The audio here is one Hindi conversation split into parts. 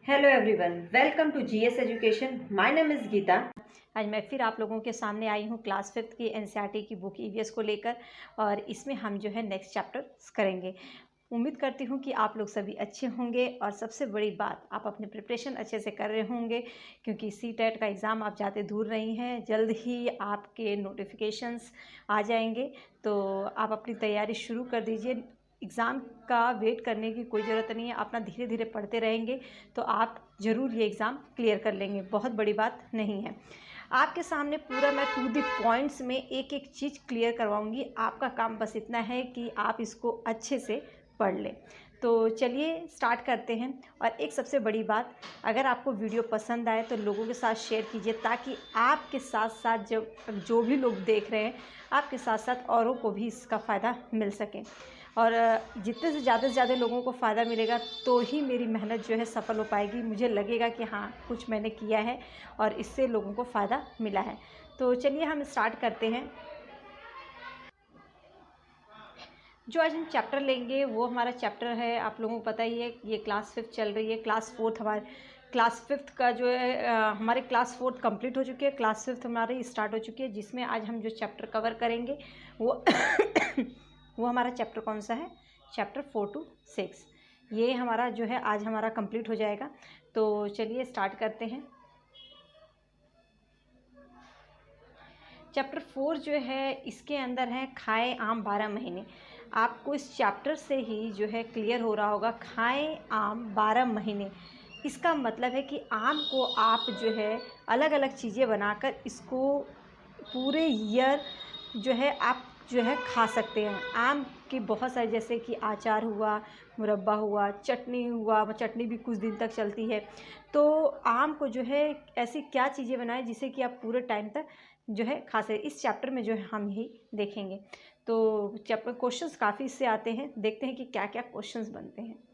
Hello everyone, welcome to GS education. My name is Geeta. आज मैं फिर आप लोगों के सामने आई हूँ क्लास 5th की एनसीईआरटी की बुक ईवीएस को लेकर। और इसमें हम जो है नेक्स्ट चैप्टर करेंगे। उम्मीद करती हूँ कि आप लोग सभी अच्छे होंगे और सबसे बड़ी बात, आप अपने प्रिपरेशन अच्छे से कर रहे होंगे, क्योंकि सीटेट का एग्ज़ाम आप ज़्यादा दूर नहीं हैं। जल्द ही आपके नोटिफिकेशंस आ जाएंगे, तो आप अपनी तैयारी शुरू कर दीजिए। एग्ज़ाम का वेट करने की कोई ज़रूरत नहीं है, अपना धीरे धीरे पढ़ते रहेंगे तो आप ज़रूर ये एग्ज़ाम क्लियर कर लेंगे। बहुत बड़ी बात नहीं है। आपके सामने पूरा मैं टू द पॉइंट्स में एक एक चीज़ क्लियर करवाऊंगी। आपका काम बस इतना है कि आप इसको अच्छे से पढ़ लें। तो चलिए स्टार्ट करते हैं। और एक सबसे बड़ी बात, अगर आपको वीडियो पसंद आए तो लोगों के साथ शेयर कीजिए, ताकि आपके साथ साथ जो भी लोग देख रहे हैं, आपके साथ साथ औरों को भी इसका फ़ायदा मिल सके। और जितने से ज़्यादा लोगों को फ़ायदा मिलेगा तो ही मेरी मेहनत जो है सफल हो पाएगी। मुझे लगेगा कि हाँ, कुछ मैंने किया है और इससे लोगों को फ़ायदा मिला है। तो चलिए हम स्टार्ट करते हैं। जो आज हम चैप्टर लेंगे वो हमारा चैप्टर है, आप लोगों को पता ही है, ये क्लास 5th चल रही है। क्लास 4th हमारे क्लास 5th का जो है हमारे क्लास 4th कंप्लीट हो चुकी है, क्लास 5th हमारी स्टार्ट हो चुकी है, जिसमें आज हम जो चैप्टर कवर करेंगे वो वो हमारा चैप्टर कौन सा है? Chapter 4 to 6। ये हमारा जो है आज हमारा कंप्लीट हो जाएगा। तो चलिए स्टार्ट करते हैं। चैप्टर 4 जो है, इसके अंदर है खाए आम 12 महीने। आपको इस चैप्टर से ही जो है क्लियर हो रहा होगा, खाए आम 12 महीने। इसका मतलब है कि आम को आप जो है अलग अलग चीज़ें बनाकर इसको पूरे ईयर जो है आप जो है खा सकते हैं। आम की बहुत सारी, जैसे कि अचार हुआ, मुरब्बा हुआ, चटनी हुआ, चटनी भी कुछ दिन तक चलती है। तो आम को जो है ऐसी क्या चीज़ें बनाएं जिससे कि आप पूरे टाइम तक जो है खा सकें। इस चैप्टर में जो है हम यही देखेंगे। तो चैप्टर क्वेश्चंस काफ़ी इससे आते हैं, देखते हैं कि क्या क्या क्वेश्चंस बनते हैं।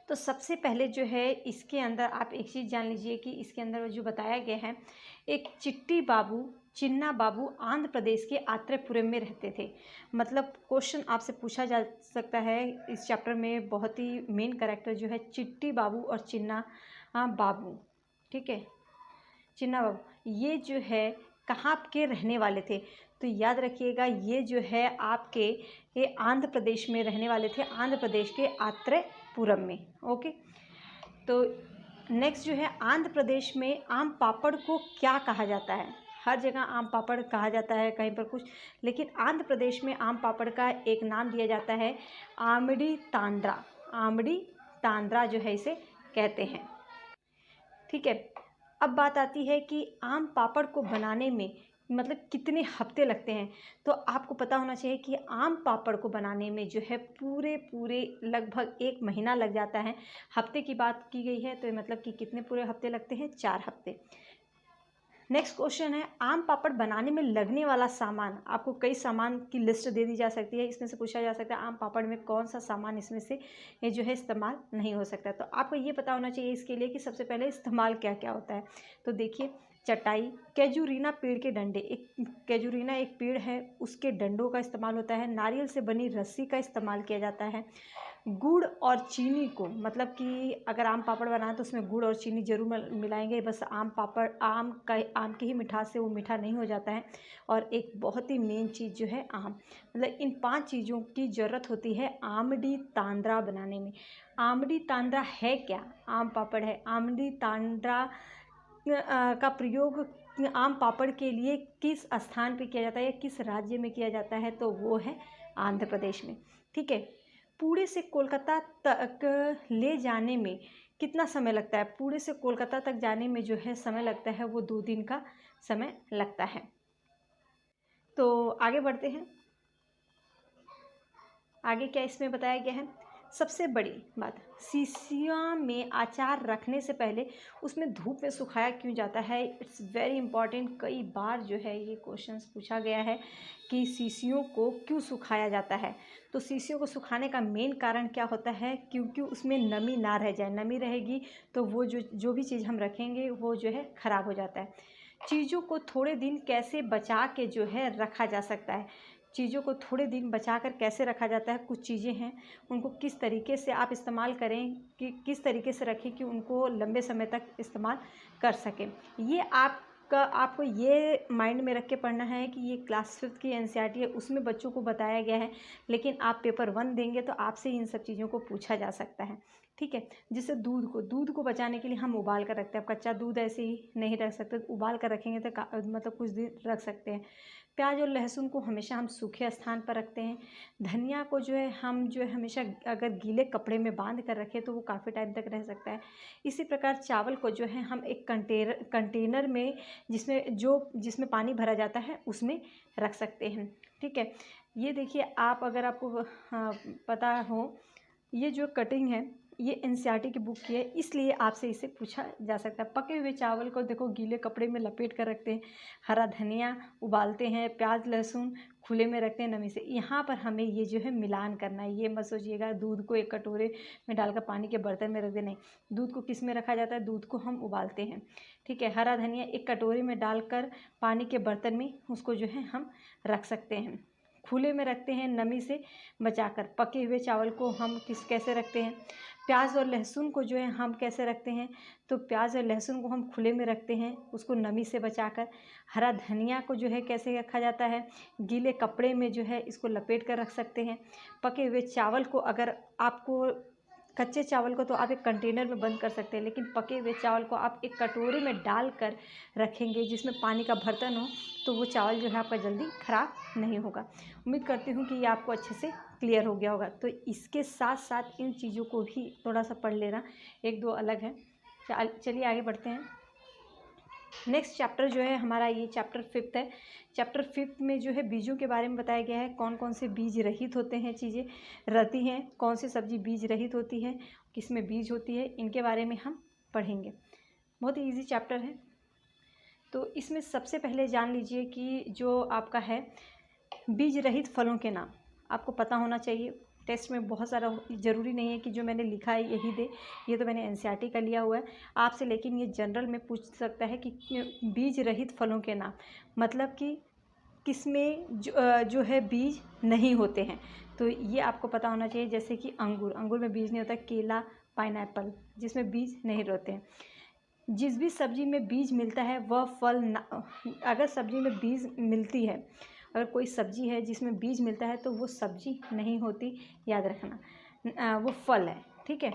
तो सबसे पहले जो है इसके अंदर आप एक चीज़ जान लीजिए कि इसके अंदर जो बताया गया है, एक चिट्टी बाबू चिन्ना बाबू आंध्र प्रदेश के आत्रेयपुरम में रहते थे। मतलब क्वेश्चन आपसे पूछा जा सकता है इस चैप्टर में। बहुत ही मेन कैरेक्टर जो है चिट्टी बाबू और चिन्ना बाबू, ठीक है, चिन्ना बाबू, ये जो है कहाँ के रहने वाले थे? तो याद रखिएगा, ये जो है आपके ये आंध्र प्रदेश में रहने वाले थे, आंध्र प्रदेश के आत्रेयपुरम में। ओके, तो नेक्स्ट जो है, आंध्र प्रदेश में आम पापड़ को क्या कहा जाता है? हर जगह आम पापड़ कहा जाता है, कहीं पर कुछ, लेकिन आंध्र प्रदेश में आम पापड़ का एक नाम दिया जाता है आमड़ी तांड्रा। आमड़ी तांड्रा जो है इसे कहते हैं, ठीक है। अब बात आती है कि आम पापड़ को बनाने में मतलब कितने हफ्ते लगते हैं। तो आपको पता होना चाहिए कि आम पापड़ को बनाने में जो है पूरे पूरे लगभग 1 महीना लग जाता है। हफ्ते की बात की गई है, तो मतलब कि कितने पूरे हफ्ते लगते हैं? 4 हफ्ते। नेक्स्ट क्वेश्चन है, आम पापड़ बनाने में लगने वाला सामान। आपको कई सामान की लिस्ट दे दी जा सकती है, इसमें से पूछा जा सकता है आम पापड़ में कौन सा सामान इसमें से ये जो है इस्तेमाल नहीं हो सकता। तो आपको ये पता होना चाहिए इसके लिए कि सबसे पहले इस्तेमाल क्या क्या होता है। तो देखिए, चटाई, कैजुरीना पेड़ के डंडे, एक कैजुरीना एक पेड़ है, उसके डंडों का इस्तेमाल होता है। नारियल से बनी रस्सी का इस्तेमाल किया जाता है। गुड़ और चीनी को, मतलब कि अगर आम पापड़ बनाएं तो उसमें गुड़ और चीनी ज़रूर मिलाएंगे। बस आम पापड़ आम की ही मिठास से वो मीठा नहीं हो जाता है। और एक बहुत ही मेन चीज़ जो है आम, मतलब इन 5 चीज़ों की ज़रूरत होती है आमड़ी तांड्रा बनाने में। आमड़ी तांड्रा है क्या? आम पापड़ है। आमड़ी तांड्रा का प्रयोग आम पापड़ के लिए किस स्थान पे किया जाता है या किस राज्य में किया जाता है? तो वो है आंध्र प्रदेश में, ठीक है। पुणे से कोलकाता तक ले जाने में कितना समय लगता है? पुणे से कोलकाता तक जाने में जो है समय लगता है वो 2 दिन का समय लगता है। तो आगे बढ़ते हैं। आगे क्या इसमें बताया गया है? सबसे बड़ी बात, शीशियाँ में अचार रखने से पहले उसमें धूप में सुखाया क्यों जाता है? It's very important. कई बार जो है ये क्वेश्चंस पूछा गया है कि शीशियों को क्यों सुखाया जाता है। तो शीशियों को सुखाने का मेन कारण क्या होता है? क्योंकि उसमें नमी ना रह जाए। नमी रहेगी तो वो जो भी चीज़ हम रखेंगे वो जो है ख़राब हो जाता है। चीज़ों को थोड़े दिन कैसे बचा के जो है रखा जा सकता है? चीज़ों को थोड़े दिन बचा कर कैसे रखा जाता है, कुछ चीज़ें हैं उनको किस तरीके से आप इस्तेमाल करें, कि किस तरीके से रखें कि उनको लंबे समय तक इस्तेमाल कर सकें। ये आपको ये माइंड में रख के पढ़ना है कि ये क्लास 5th की एनसीईआरटी है, उसमें बच्चों को बताया गया है, लेकिन आप पेपर 1 देंगे तो आपसे इन सब चीज़ों को पूछा जा सकता है। ठीक है। जिससे दूध को बचाने के लिए हम उबाल कर रखते हैं। अब कच्चा दूध ऐसे ही नहीं रख सकते, उबाल कर रखेंगे तो मतलब कुछ दिन रख सकते हैं। प्याज और लहसुन को हमेशा हम सूखे स्थान पर रखते हैं। धनिया को जो है हम जो है हमेशा अगर गीले कपड़े में बांध कर रखें तो वो काफ़ी टाइम तक रह सकता है। इसी प्रकार चावल को जो है हम एक कंटेनर में जिसमें पानी भरा जाता है उसमें रख सकते हैं। ठीक है। ये देखिए, अगर आपको पता हो, ये जो कटिंग है ये एनसीईआरटी की बुक की है, इसलिए आपसे इसे पूछा जा सकता है। पके हुए चावल को देखो गीले कपड़े में लपेट कर रखते हैं, हरा धनिया उबालते हैं, प्याज लहसुन खुले में रखते हैं नमी से। यहाँ पर हमें ये जो है मिलान करना है। ये मत सोचिएगा दूध को एक कटोरे में डालकर पानी के बर्तन में रख देना। नहीं, दूध को किस में रखा जाता है, दूध को हम उबालते हैं। ठीक है। हरा धनिया एक कटोरे में डालकर पानी के बर्तन में उसको जो है हम रख सकते हैं, खुले में रखते हैं नमी से बचाकर। पके हुए चावल को हम कैसे रखते हैं, प्याज और लहसुन को जो है हम कैसे रखते हैं, तो प्याज और लहसुन को हम खुले में रखते हैं उसको नमी से बचाकर। हरा धनिया को जो है कैसे रखा जाता है, गीले कपड़े में जो है इसको लपेट कर रख सकते हैं। पके हुए चावल को, अगर आपको कच्चे चावल को तो आप एक कंटेनर में बंद कर सकते हैं, लेकिन पके हुए चावल को आप एक कटोरे में डाल कर रखेंगे जिसमें पानी का बर्तन हो, तो वो चावल जो है आपका जल्दी ख़राब नहीं होगा। उम्मीद करती हूँ कि ये आपको अच्छे से क्लियर हो गया होगा। तो इसके साथ साथ इन चीज़ों को भी थोड़ा सा पढ़ लेना, एक दो अलग है। चलिए आगे बढ़ते हैं। नेक्स्ट चैप्टर जो है हमारा, ये चैप्टर 5th है। चैप्टर 5th में जो है बीजों के बारे में बताया गया है, कौन कौन से बीज रहित होते हैं, चीज़ें रहती हैं, कौन सी सब्जी बीज रहित होती है, किस में बीज होती है, इनके बारे में हम पढ़ेंगे। बहुत ही ईजी चैप्टर है। तो इसमें सबसे पहले जान लीजिए कि जो आपका है बीज रहित फलों के नाम आपको पता होना चाहिए। टेस्ट में बहुत सारा ज़रूरी नहीं है कि जो मैंने लिखा है यही दे, ये तो मैंने एनसीईआरटी का लिया हुआ है आपसे, लेकिन ये जनरल में पूछ सकता है कि बीज रहित फलों के नाम, मतलब कि किसमें जो है बीज नहीं होते हैं, तो ये आपको पता होना चाहिए। जैसे कि अंगूर में बीज नहीं होता, केला, पाइनएप्पल जिसमें बीज नहीं रहते हैं। जिस भी सब्जी में बीज मिलता है वह फल अगर सब्जी में बीज मिलती है, अगर कोई सब्जी है जिसमें बीज मिलता है तो वो सब्जी नहीं होती, याद रखना, वो फल है। ठीक है।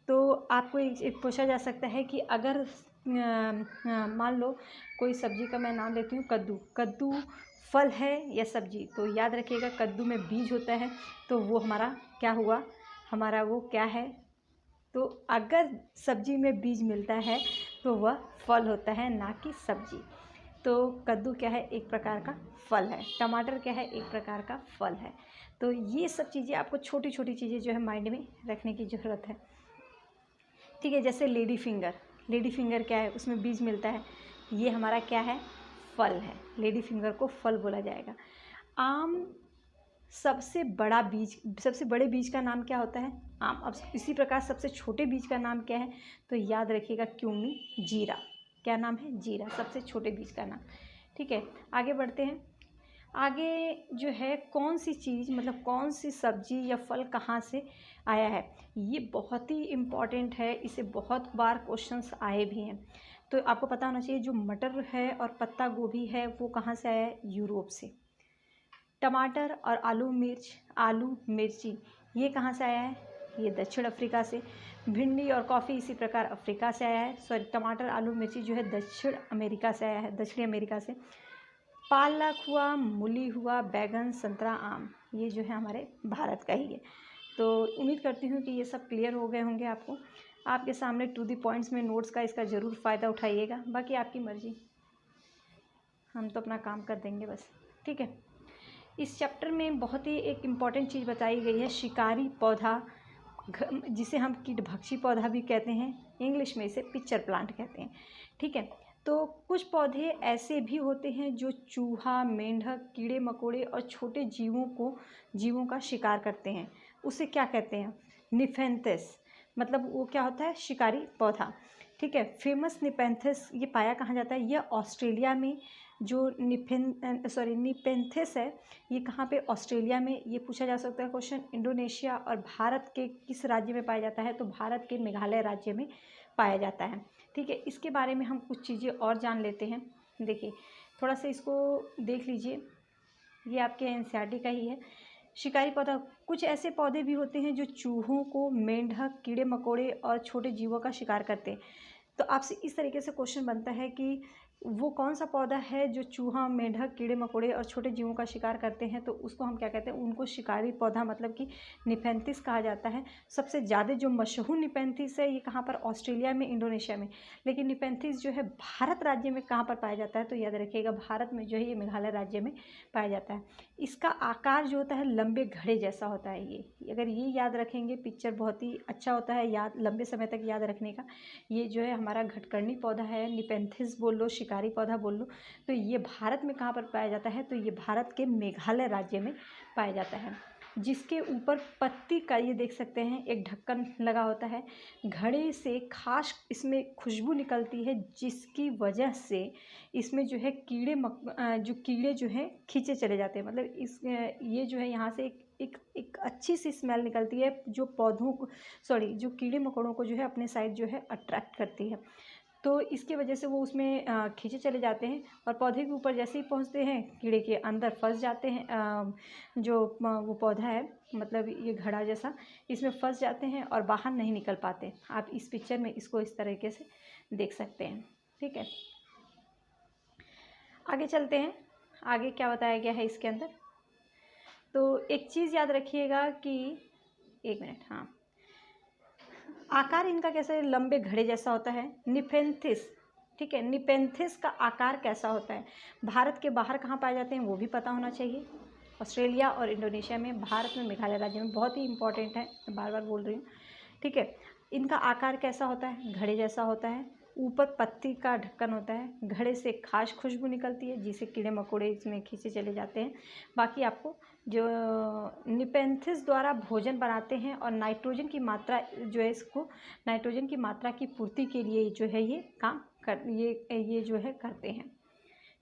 तो आपको एक पूछा जा सकता है कि अगर मान लो कोई सब्जी का मैं नाम लेती हूँ, कद्दू फल है या सब्जी, तो याद रखिएगा कद्दू में बीज होता है, तो वो हमारा क्या हुआ, हमारा वो क्या है, तो अगर सब्जी में बीज मिलता है तो वह फल होता है, ना कि सब्जी। तो कद्दू क्या है, एक प्रकार का फल है। टमाटर क्या है, एक प्रकार का फल है। तो ये सब चीज़ें आपको छोटी छोटी चीज़ें जो है माइंड में रखने की ज़रूरत है। ठीक है। जैसे लेडी फिंगर क्या है, उसमें बीज मिलता है, ये हमारा क्या है, फल है। लेडी फिंगर को फल बोला जाएगा। आम सबसे बड़े बीज का नाम क्या होता है, आम। अब इसी प्रकार सबसे छोटे बीज का नाम क्या है, तो याद रखिएगा क्यूमी, जीरा। क्या नाम है, जीरा, सबसे छोटे बीज का नाम। ठीक है। आगे बढ़ते हैं। आगे जो है कौन सी चीज़, मतलब कौन सी सब्जी या फल कहाँ से आया है, ये बहुत ही इम्पॉर्टेंट है, इसे बहुत बार क्वेश्चंस आए भी हैं। तो आपको पता होना चाहिए जो मटर है और पत्ता गोभी है वो कहाँ से आया है, यूरोप से। टमाटर और आलू मिर्ची ये कहाँ से आया है, ये दक्षिण अफ्रीका से। भिंडी और कॉफ़ी इसी प्रकार अफ्रीका से आया है। सॉरी, टमाटर आलू मिर्ची जो है दक्षिण अमेरिका से आया है, दक्षिणी अमेरिका से। पालक हुआ, मूली हुआ, बैगन, संतरा, आम, ये जो है हमारे भारत का ही है। तो उम्मीद करती हूँ कि ये सब क्लियर हो गए होंगे आपको। आपके सामने टू द पॉइंट्स में नोट्स का इसका ज़रूर फ़ायदा उठाइएगा, बाकी आपकी मर्ज़ी, हम तो अपना काम कर देंगे बस। ठीक है। इस चैप्टर में बहुत ही एक इम्पॉर्टेंट चीज़ बताई गई है, शिकारी पौधा, जिसे हम कीटभक्षी पौधा भी कहते हैं, इंग्लिश में इसे पिक्चर प्लांट कहते हैं। ठीक है। तो कुछ पौधे ऐसे भी होते हैं जो चूहा, मेंढक, कीड़े मकोड़े और छोटे जीवों का शिकार करते हैं, उसे क्या कहते हैं, निफेंथस, मतलब वो क्या होता है, शिकारी पौधा। ठीक है। फेमस निपेंथस ये पाया कहाँ जाता है, यह ऑस्ट्रेलिया में जो निपेंथिस है ये कहाँ पे, ऑस्ट्रेलिया में। ये पूछा जा सकता है क्वेश्चन। इंडोनेशिया और भारत के किस राज्य में पाया जाता है, तो भारत के मेघालय राज्य में पाया जाता है। ठीक है, इसके बारे में हम कुछ चीज़ें और जान लेते हैं। देखिए थोड़ा सा इसको देख लीजिए, ये आपके एनसीईआरटी का ही है। शिकारी पौधा, कुछ ऐसे पौधे भी होते हैं जो चूहों को, मेंढक, कीड़े मकोड़े और छोटे जीवों का शिकार करते हैं। तो आपसे इस तरीके से क्वेश्चन बनता है कि वो कौन सा पौधा है जो चूहा, मेंढक, कीड़े मकोड़े और छोटे जीवों का शिकार करते हैं, तो उसको हम क्या कहते हैं, उनको शिकारी पौधा मतलब कि निपेंथिस कहा जाता है। सबसे ज़्यादा जो मशहूर निपेंथिस है ये कहाँ पर, ऑस्ट्रेलिया में, इंडोनेशिया में। लेकिन निपेंथिस जो है भारत राज्य में कहाँ पर पाया जाता है, तो याद रखिएगा भारत में जो है ये मेघालय राज्य में पाया जाता है। इसका आकार जो होता है लंबे घड़े जैसा होता है। ये अगर ये याद रखेंगे, पिक्चर बहुत ही अच्छा होता है याद, लंबे समय तक याद रखने का। ये जो है हमारा घटकर्णी पौधा है, निपेंथिस बोल लो, शिकारी पौधा बोल लो। तो ये भारत में कहाँ पर पाया जाता है, तो ये भारत के मेघालय राज्य में पाया जाता है। जिसके ऊपर पत्ती का, ये देख सकते हैं, एक ढक्कन लगा होता है। घड़े से खास इसमें खुशबू निकलती है, जिसकी वजह से इसमें जो है कीड़े जो हैं खींचे चले जाते हैं। मतलब ये जो है यहाँ से एक अच्छी सी स्मेल निकलती है, जो पौधों को, जो कीड़े मकोड़ों को जो है अपने साइड जो है अट्रैक्ट करती है। तो इसकी वजह से वो उसमें खींचे चले जाते हैं, और पौधे के ऊपर जैसे ही पहुंचते हैं कीड़े के अंदर फंस जाते हैं। वो पौधा है, मतलब ये घड़ा जैसा, इसमें फंस जाते हैं और बाहर नहीं निकल पाते। आप इस पिक्चर में इसको इस तरीके से देख सकते हैं। ठीक है, आगे चलते हैं। आगे क्या बताया गया है इसके अंदर, तो एक चीज़ याद रखिएगा कि, एक मिनट, हाँ, आकार इनका कैसे, लंबे घड़े जैसा होता है। निपेंथिस, ठीक है, निपेंथिस का आकार कैसा होता है, भारत के बाहर कहाँ पाए जाते हैं वो भी पता होना चाहिए। ऑस्ट्रेलिया और इंडोनेशिया में, भारत में मेघालय राज्य में, बहुत ही इंपॉर्टेंट है, मैं बार बार बोल रही हूँ। ठीक है, इनका आकार कैसा होता है, घड़े जैसा होता है। ऊपर पत्ती का ढक्कन होता है। घड़े से खास खुशबू निकलती है, जिसे कीड़े मकोड़े इसमें खींचे चले जाते हैं। बाकी आपको जो निपेंथिस द्वारा भोजन बनाते हैं, और नाइट्रोजन की मात्रा जो है, इसको नाइट्रोजन की मात्रा की पूर्ति के लिए जो है ये काम कर ये जो है करते हैं।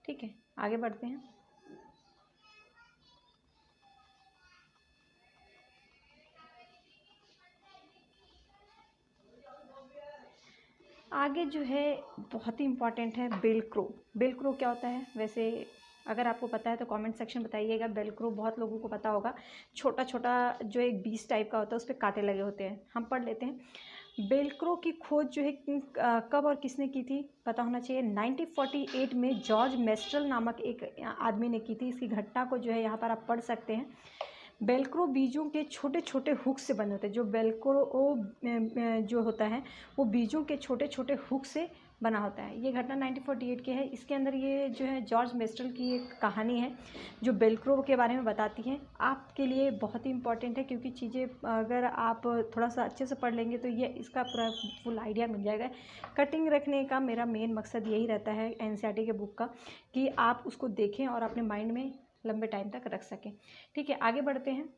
ठीक है, आगे बढ़ते हैं। आगे जो है बहुत ही इम्पॉर्टेंट है बेलक्रो। बेलक्रो क्या होता है, वैसे अगर आपको पता है तो कमेंट सेक्शन बताइएगा। बेलक्रो बहुत लोगों को पता होगा, छोटा छोटा जो एक बीज टाइप का होता है, उस पर कांटे लगे होते हैं। हम पढ़ लेते हैं। बेलक्रो की खोज जो है कब और किसने की थी, पता होना चाहिए। 1948 में जॉर्ज मेस्ट्रल नामक एक आदमी ने की थी। इसकी घटना को जो है यहाँ पर आप पढ़ सकते हैं। बेलक्रो बीजों के छोटे छोटे हुक से बने होते हैं। जो बेलक्रो जो होता है वो बीजों के छोटे छोटे हुक से बना होता है। ये घटना 1948 की है। इसके अंदर ये जो है जॉर्ज मेस्ट्रल की एक कहानी है जो बेलक्रो के बारे में बताती है। आपके लिए बहुत ही इंपॉर्टेंट है, क्योंकि चीज़ें अगर आप थोड़ा सा अच्छे से पढ़ लेंगे तो ये इसका पूरा फुल आइडिया मिल जाएगा। कटिंग रखने का मेरा मेन मकसद यही रहता है एनसीईआरटी के बुक का, कि आप उसको देखें और अपने माइंड में लंबे टाइम तक रख सकें। ठीक है, आगे बढ़ते हैं।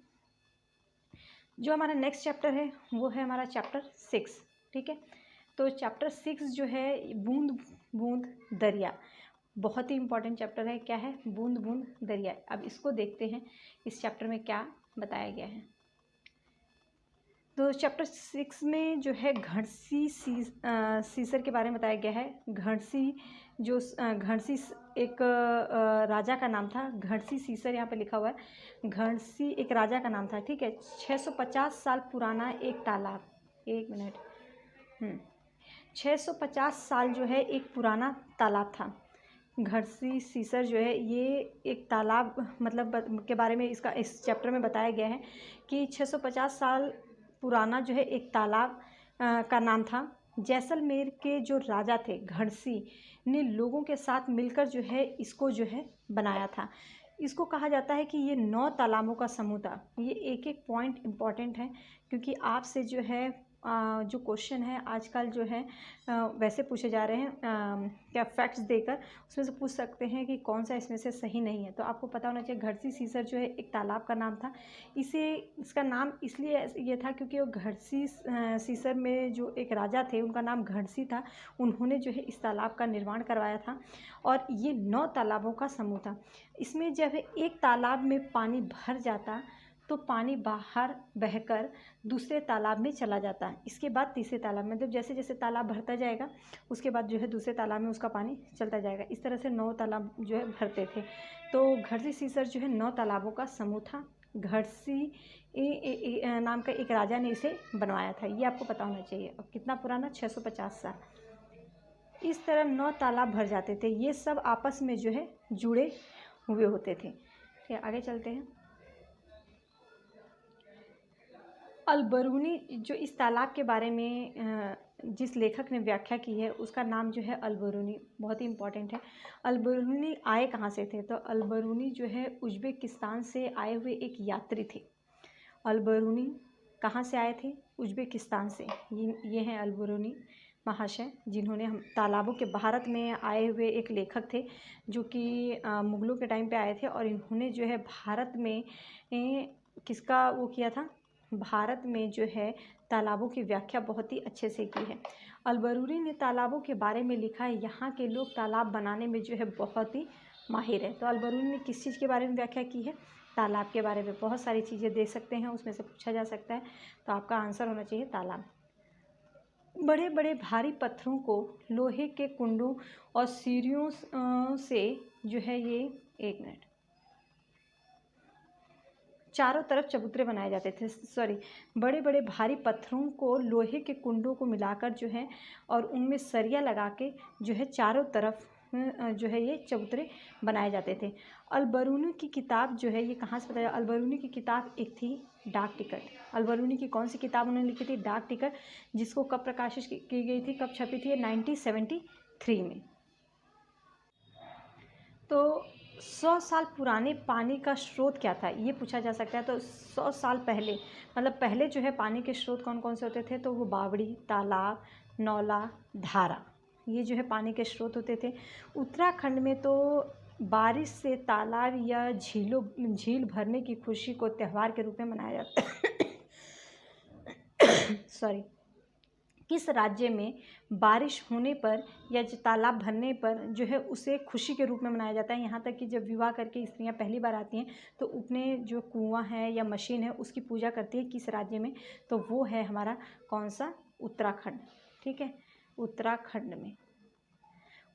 जो हमारा नेक्स्ट चैप्टर है वो है हमारा चैप्टर 6। ठीक है, तो चैप्टर 6 जो है बूंद बूंद दरिया, बहुत ही इंपॉर्टेंट चैप्टर है। क्या है, बूंद बूंद दरिया। अब इसको देखते हैं इस चैप्टर में क्या बताया गया है। तो चैप्टर 6 में जो है घड़सी सीसर के बारे में बताया गया है। घड़सी एक राजा का नाम था। घड़सी सीसर यहाँ पे लिखा हुआ है। घड़सी एक राजा का नाम था। ठीक है, 650 साल पुराना एक तालाब, 1 मिनट, 650 साल जो है एक पुराना तालाब था। घड़सी सीसर जो है ये एक तालाब मतलब के बारे में इसका इस चैप्टर में बताया गया है कि 650 साल पुराना जो है एक तालाब का नाम था। जैसलमेर के जो राजा थे घड़सी ने लोगों के साथ मिलकर जो है इसको जो है बनाया था। इसको कहा जाता है कि ये 9 तालाबों का समूह था। ये एक एक पॉइंट इम्पॉर्टेंट है, क्योंकि आपसे जो है जो क्वेश्चन है आजकल जो है वैसे पूछे जा रहे हैं, क्या फैक्ट्स देकर उसमें से पूछ सकते हैं कि कौन सा इसमें से सही नहीं है। तो आपको पता होना चाहिए घड़सी सीसर जो है एक तालाब का नाम था। इसका नाम इसलिए ये था क्योंकि वो घड़सी सीसर में जो एक राजा थे उनका नाम घड़सी था, उन्होंने जो है इस तालाब का निर्माण करवाया था और ये 9 तालाबों का समूह था। इसमें जब एक तालाब में पानी भर जाता तो पानी बाहर बहकर दूसरे तालाब में चला जाता है। इसके बाद तीसरे तालाब में, मतलब जैसे जैसे तालाब भरता जाएगा उसके बाद जो है दूसरे तालाब में उसका पानी चलता जाएगा। इस तरह से 9 तालाब जो है भरते थे। तो घड़सी सीसर जो है 9 तालाबों का समूह था। घड़सी नाम का एक राजा ने इसे बनवाया था, ये आपको पता होना चाहिए। और कितना पुराना, 650 साल। इस तरह 9 तालाब भर जाते थे। ये सब आपस में जो है जुड़े हुए होते थे। ठीक है, आगे चलते हैं। अलबरूनी, जो इस तालाब के बारे में जिस लेखक ने व्याख्या की है उसका नाम जो है अलबरूनी, बहुत ही इम्पॉर्टेंट है। अलबरूनी आए कहाँ से थे? तो अलबरूनी जो है उज़्बेकिस्तान से आए हुए एक यात्री थे। अलबरूनी कहाँ से आए थे? उज़्बेकिस्तान से। ये हैं अलबरूनी महाशय, जिन्होंने हम तालाबों के भारत में आए हुए एक लेखक थे जो कि मुग़लों के टाइम पे आए थे और इन्होंने जो है भारत में किसका वो किया था? भारत में जो है तालाबों की व्याख्या बहुत ही अच्छे से की है। अलबरूनी ने तालाबों के बारे में लिखा है, यहाँ के लोग तालाब बनाने में जो है बहुत ही माहिर है। तो अलबरूनी ने किस चीज़ के बारे में व्याख्या की है? तालाब के बारे में। बहुत सारी चीज़ें दे सकते हैं, उसमें से पूछा जा सकता है, तो आपका आंसर होना चाहिए तालाब। बड़े बड़े भारी पत्थरों को लोहे के कुंडों और सीढ़ियों से जो है ये, एक मिनट, चारों तरफ चबूतरे बनाए जाते थे। बड़े बड़े भारी पत्थरों को लोहे के कुंडों को मिलाकर जो है और उनमें सरिया लगा के जो है चारों तरफ जो है ये चबूतरे बनाए जाते थे। अलबरूनी की किताब जो है ये कहाँ से बताया? अलबरूनी की किताब एक थी डाक टिकट। अलबरूनी की कौन सी किताब उन्होंने लिखी थी? डाक टिकट, जिसको कब प्रकाशित की गई थी, कब छपी थी? 1973 में। तो 100 साल पुराने पानी का स्रोत क्या था, ये पूछा जा सकता है। तो 100 साल पहले, मतलब पहले जो है पानी के स्रोत कौन कौन से होते थे? तो वो बावड़ी, तालाब, नौला, धारा, ये जो है पानी के स्रोत होते थे। उत्तराखंड में तो बारिश से तालाब या झील भरने की खुशी को त्यौहार के रूप में मनाया जाता है। किस राज्य में बारिश होने पर या जो तालाब भरने पर जो है उसे खुशी के रूप में मनाया जाता है? यहाँ तक कि जब विवाह करके स्त्रियाँ पहली बार आती हैं तो अपने जो कुआं है या मशीन है उसकी पूजा करती है। किस राज्य में? तो वो है हमारा कौन सा? उत्तराखंड। ठीक है, उत्तराखंड में।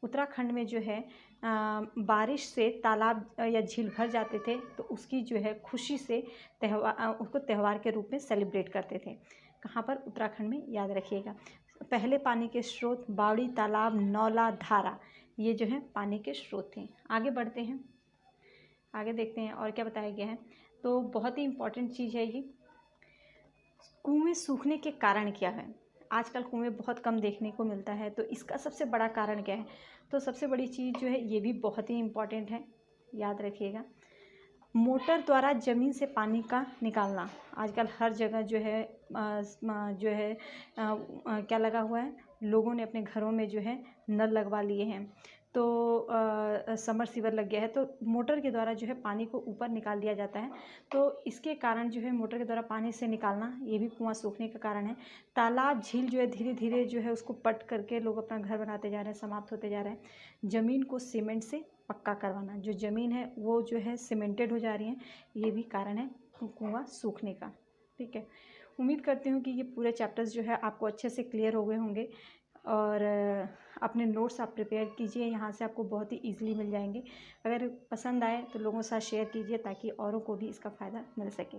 उत्तराखंड में जो है बारिश से तालाब या झील भर जाते थे तो उसकी जो है खुशी से उसको त्यौहार के रूप में सेलिब्रेट करते थे। कहाँ पर? उत्तराखंड में, याद रखिएगा। पहले पानी के स्रोत बावड़ी, तालाब, नौला, धारा, ये जो है पानी के स्रोत थे। आगे बढ़ते हैं, आगे देखते हैं और क्या बताया गया है। तो बहुत ही इम्पोर्टेंट चीज़ है ये। कुएं सूखने के कारण क्या है? आजकल कुएं बहुत कम देखने को मिलता है, तो इसका सबसे बड़ा कारण क्या है? तो सबसे बड़ी चीज़ जो है ये भी बहुत ही इम्पोर्टेंट है, याद रखिएगा। मोटर द्वारा ज़मीन से पानी का निकालना। आजकल हर जगह जो है क्या लगा हुआ है? लोगों ने अपने घरों में जो है नल लगवा लिए हैं, तो समरसीवर लग गया है, तो मोटर के द्वारा जो है पानी को ऊपर निकाल दिया जाता है। तो इसके कारण जो है मोटर के द्वारा पानी से निकालना, ये भी कुआं सूखने का कारण है। तालाब, झील जो है धीरे धीरे जो है उसको पट करके लोग अपना घर बनाते जा रहे हैं, समाप्त होते जा रहे हैं। ज़मीन को सीमेंट से पक्का करवाना, जो ज़मीन है वो जो है सीमेंटेड हो जा रही है, ये भी कारण है कुआं सूखने का। ठीक है, उम्मीद करती हूँ कि ये पूरे चैप्टर्स जो है आपको अच्छे से क्लियर हो गए होंगे और अपने नोट्स आप प्रिपेयर कीजिए, यहाँ से आपको बहुत ही ईजिली मिल जाएंगे। अगर पसंद आए तो लोगों के साथ शेयर कीजिए ताकि औरों को भी इसका फ़ायदा मिल सके।